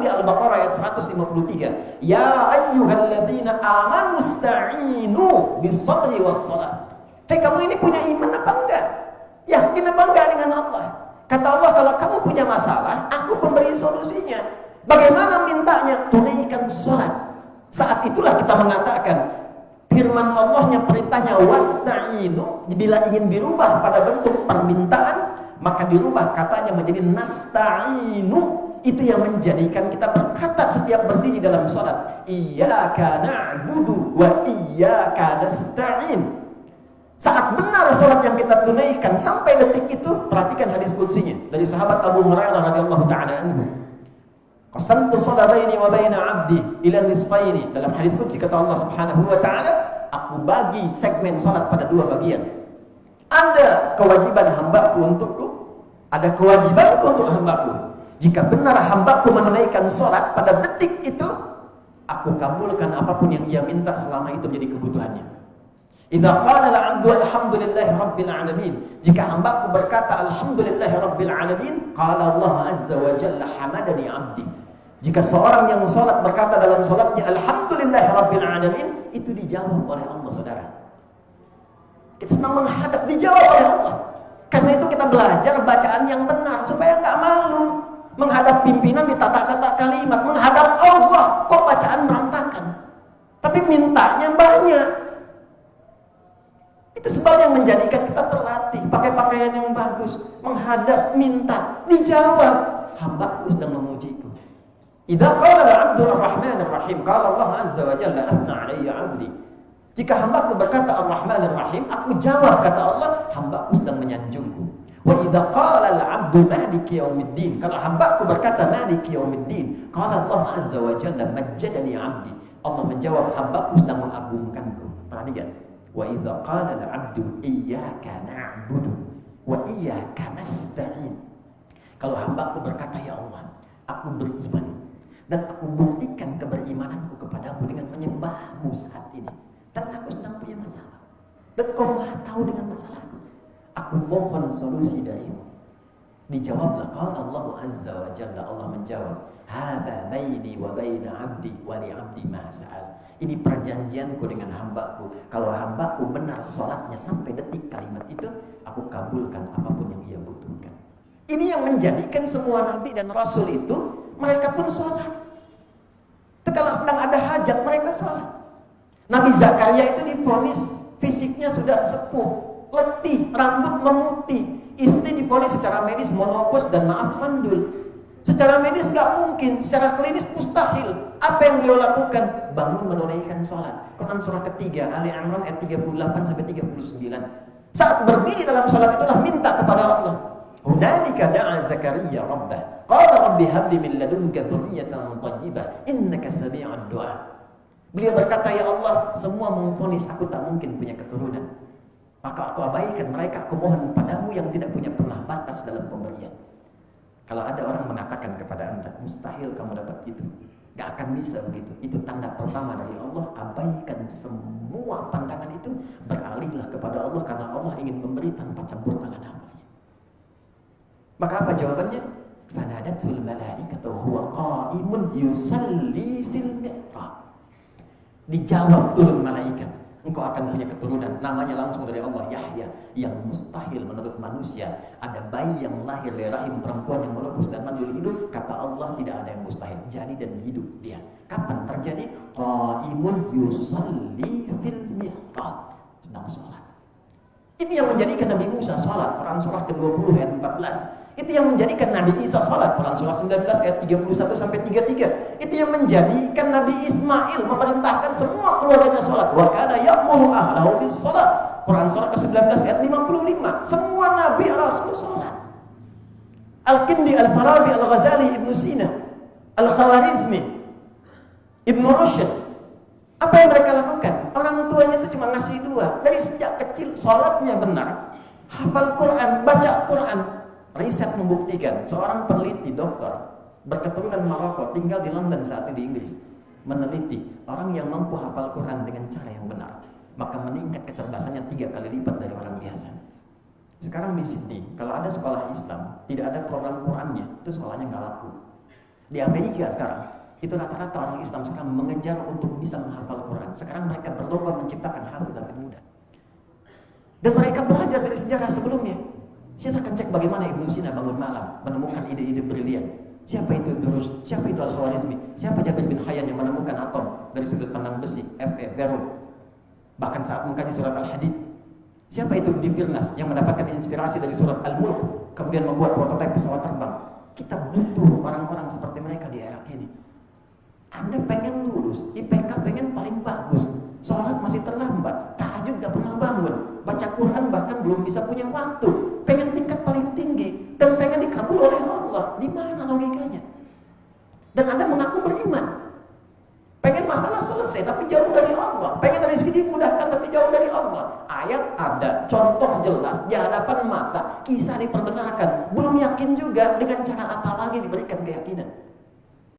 di Al-Baqarah ayat 153. Ya ayyuhalladzina amanu sta'inu bis-sabri was-salat. Hei, kamu ini punya iman apa enggak? Yakin apa enggak dengan Allah? Kata Allah, kalau kamu punya masalah, aku pemberi solusinya. Bagaimana mintanya? Tunaikan salat. Saat itulah kita mengatakan firman Allahnya, perintahnya wasta'inu, bila ingin dirubah pada bentuk permintaan, maka dirubah katanya menjadi nasta'inu. Itu yang menjadikan kita berkata setiap berdiri dalam salat, iyyaka na'budu wa iyyaka nasta'in. Saat benar salat yang kita tunaikan sampai detik itu, perhatikan hadis qudsinya dari sahabat Abu Hurairah radhiyallahu taala anhu. Qasamtu shalah baini wa baina 'abdi ila nisfaini. Dalam hadis qudsi kata Allah Subhanahu wa taala, aku bagi segmen salat pada dua bagian. Ada kewajiban hambaku untukku, ada kewajibanku untuk hambaku. Jika benar hambaku menunaikan salat pada detik itu, aku kabulkan apapun yang ia minta selama itu menjadi kebutuhannya. Idza qala al-'abdu alhamdulillahi rabbil alamin, jika hambaku berkata alhamdulillahi rabbil alamin, qala Allah azza wa jalla hamadani 'abdi. Jika seorang yang salat berkata dalam salatnya alhamdulillahi rabbil alamin, itu dijawab oleh Allah, saudara. Kita senang menghadap, dijawab oleh Allah. Karena itu kita belajar bacaan yang benar supaya enggak malu. Menghadap pimpinan ditata-tata kalimat, menghadap Allah kok bacaan berantakan. Tapi mintanya banyak. Itu sebab yang menjadikan kita terlatih, pakai pakaian yang bagus, menghadap, minta, dijawab. Hambaku sedang memujiku. Idza qala al-'abdu ar-rahman ar-rahim, qala Allah azza wa jalla asna 'alayya 'abdi. Jika hambaku berkata ar-rahman ar-rahim, aku jawab kata Allah, hambaku sedang menyanjungku. Wa idza qala al-'abdu maliki yaumiddin, kalau hambaku berkata maliki yaumiddin, qala Allah azza wa jalla majjadani 'abdi. Allah menjawab, hambaku sedang mengagungkanku. Perhatikan. Wa idza qala al-'abdu iyyaka na'budu wa iyyaka nasta'in. Kalau hambaku berkata, ya Allah, aku beriman dan aku buktikan keberimananku kepadamu dengan menyembahmu saat ini, dan aku sedang punya masalah dan kau maha tahu dengan masalahku, aku mohon solusi darimu. Dijawablah, qala Allah azza wa jalla, Allah menjawab, hadza baini wa baina 'abdi wa li 'abdi ma sa'al. Ini perjanjianku dengan hambaku. Kalau hambaku benar salatnya sampai detik kalimat itu, aku kabulkan apapun yang ia butuhkan. Ini yang menjadikan semua nabi dan rasul itu, mereka pun salat. Kalau sedang ada hajat, mereka salat. Nabi Zakaria itu divonis fisiknya sudah sepuh, letih, rambut memutih. Istri divonis secara medis monofos dan maaf mandul. Secara medis nggak mungkin, secara klinis mustahil. Apa yang beliau lakukan? Bangun menunaikan sholat. Quran surah ketiga, Ali Imran ayat 38 sampai 39. Saat berdiri dalam sholat itulah minta kepada Allah. Hunalika da'a Zakaria rabbah. Qala rabbi habli min ladunka dzurriyyatan thayyibah innaka sami'ud du'a. Beliau berkata, ya Allah, semua memvonis aku tak mungkin punya keturunan. Maka aku abaikan mereka, aku mohon padamu yang tidak punya pernah batas dalam pemberian. Kalau ada orang mengatakan kepada anda, mustahil kamu dapat itu, gak akan bisa begitu, itu tanda pertama dari Allah. Abaikan semua pandangan itu, beralihlah kepada Allah, karena Allah ingin memberi tanpa campur tangan hambanya. Maka apa jawabannya? Fanadatul malaikatu huwa qa'imun yusalli fil mi'rab. Dijawab turun malaikat, engkau akan punya keturunan, namanya langsung dari Allah, Yahya, yang mustahil menurut manusia. Ada bayi yang lahir dari rahim perempuan yang menopos dan mandul hidup, kata Allah tidak ada yang mustahil, jadi dan hidup dia. Kapan terjadi? Qaimun yusalli fil mihrab, sedang sholat. Ini yang menjadikan Nabi Musa sholat, Quran surah ke-20 ayat 14. Itu yang menjadikan Nabi Isa sholat, Quran surah 19 ayat 31 sampai 33. Itu yang menjadikan Nabi Ismail memerintahkan semua keluarganya sholat. Wa kana ya'muru ahlahu bis sholat, Quran surah ke-19 ayat 55. Semua Nabi Rasul sholat. Al-Kindi, Al-Farabi, Al-Ghazali, Ibn Sina, Al-Khawarizmi, Ibn Rushd. Apa yang mereka lakukan? Orang tuanya itu cuma ngasih dua. Dari sejak kecil sholatnya benar, hafal Quran, baca Quran. Riset membuktikan, seorang peneliti dokter berketurunan Maroko, tinggal di London saat ini di Inggris, meneliti orang yang mampu hafal Quran dengan cara yang benar, maka meningkat kecerdasannya 3 kali lipat dari orang biasa. Sekarang di Sydney, kalau ada sekolah Islam tidak ada program Qurannya, itu sekolahnya nggak laku. Di Amerika sekarang, itu rata-rata orang Islam sekarang mengejar untuk bisa menghafal Quran. Sekarang mereka berlomba menciptakan hafiz dan muda. Dan mereka belajar dari sejarah sebelumnya. Silahkan cek bagaimana Ibnu Sina bangun malam, menemukan ide-ide brilian. Siapa itu Durus? Siapa itu Al-Khwarizmi? Siapa Jabir bin Hayyan yang menemukan atom dari sudut pandang besi, Fermi? Bahkan saat mengkaji surat Al-Hadid. Siapa itu Di Vilnas yang mendapatkan inspirasi dari surat Al-Mulk, kemudian membuat prototipe pesawat terbang. Kita butuh orang-orang seperti mereka di era ini. Anda pengen lulus, IPK pengen paling bagus, sholat masih terlambat, tahajud gak pernah bangun, baca Quran bahkan belum bisa punya waktu, pengen tingkat paling tinggi, dan pengen dikabul oleh Allah. Di mana logikanya? Dan Anda mengaku beriman, pengen masalah selesai tapi jauh dari Allah, pengen rezeki dimudahkan tapi jauh dari Allah. Ayat ada, contoh jelas di hadapan mata, kisah diperdengarkan, belum yakin juga dengan cara apa lagi diberikan keyakinan.